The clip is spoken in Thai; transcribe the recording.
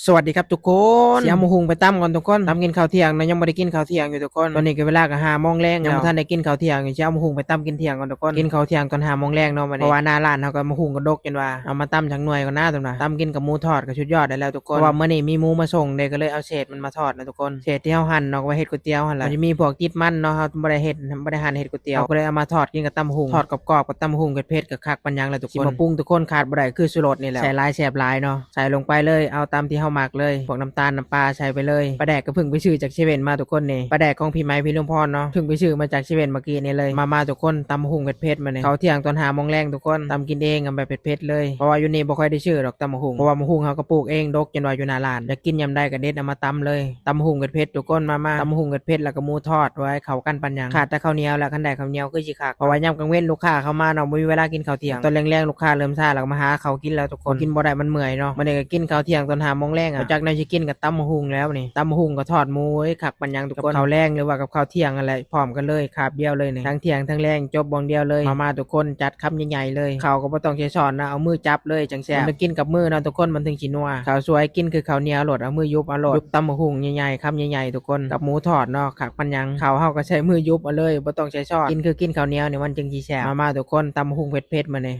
สวัสดีครับทุกคนเสียมหุงไปตั้มก่อนทุกคนตั้มกินข้าวเที่ยงนะยังไม่ได้กินข้าวเที่ยงอยู่ทุกคนตอนนี้ก็เวลาก็5 โมงแรงยังไม่ทันได้กินข้าวเที่ยงอยู่เสียมหุงไปตั้มกินเที่ยงก่อนทุกคนกินข้าวเที่ยงตอน5 โมงแรงเนาะเพราะว่าหน้าร้านเขาก็มาหุงกระดกจนว่าเอามาตั้มจากหน่วยก่อนหน้าตรงนั้นตั้มกินกับหมูทอดก็ชุดยอดได้แล้วทุกคนเพราะว่าเมื่อนี้มีหมูมาส่งเด็กก็เลยเอาเศษมันมาทอดนะทุกคนเศษที่เขาหั่นเนาะไว้เฮ็ดก๋วยเตี๋ยวหั่นละมันจะมีพวกติดมันเนาะเขาบ่ได้เฮ็ดบ่ได้หั่นเฮ็ดก๋วยเตี๋ยวก็เลยเอามาทอดกินกับตำหุงทอดกรอบๆกับตำหุงเผ็ดๆกับคักปัญญังเลยทุกคนสิมาปรุงทุกคนขาดบ่ได้คือชูรสนี่แหละใส่หลายแซ่บหลายเนาะใส่ลงไปเลยเอาตามที่เฮามักเลยพวกน้ำตาลน้ำปลาใส่ไปเลยปลาแดกก็เพิ่งไปซื้อจากเซเว่นมาทุกคนนี่ปลาแดกของพี่ไม้พี่ลุงพรเนาะเพิ่งไปซื้อมาจากเซเว่นเมื่อกี้นี่เลยมาทุกคนตำหุงเผ็ดๆมาเนี่ยเขาเที่ยงตอน5 โมงแรงทุกคนตำกินเองกันแบบเผ็ดๆเลยเพราะว่าอยู่นี่บ่ค่อยได้ซื้อหรอกตำหุงเพราะว่ามะฮุงเขาก็ปลูกเองดกจนว่าอยู่หน้าร้านอยากกินยำใดก็เด็ดเอามาตำเลยตำหุงเผ็ดๆทุกคนมาตำหุงเผ็ดๆแล้วก็หมูทอดไว้เข้ากันปัญญังขาดแต่ข้าวเหนียวแล้วคันใดข้าวเหนียวคือสิคักเพราะว่ายามกลางเว้นลูกค้าเข้ามาเนาะบ่มีเวลากินข้าวเที่ยงตอนแรงๆลูกค้าเริ่มซ่าแล้วก็มาหาข้าวกินแล้วทุกคนกินบ่ได้มันเมื่อยเนาะมื้อนี้ก็กินข้าวเที่ยงตอน5 โมงแรงจากนั้นสิกินกับตำหุงแล้วนี่ตำหุงก็ทอดหมูไว้คักปัญญังทุกคนข้าวแรงหรือว่ากับข้าวเที่ยงอะไรพร้อมกันเลยคาบเดียวเลยนี่ทั้งเที่ยงทั้งแรงจบบ่งเดียวเลยมาทุกคนจัดคำใหญ่ๆเลยข้าวก็บ่ต้องใช้ช้อนนะเอามือจับเลยจังแซ่บมันกินกับมือเนาะทุกคนมันถึงสินัวข้าวสวยกินคือข้าวเหนียวโลดเอามือยุบเอาโลดยุบตำหุงใหญ่ๆคำใหญ่ๆทุกคนกับหมูทอดเนาะคักปัญญังข้าวเฮาก็ใช้มือยุบเอาเลยบ่ต้องใช้ช้อนกินคือกินข้าวเหนียวนี่มันจึงสิแซ่บมาทุกคนตำหุงเผ็ดๆมานี่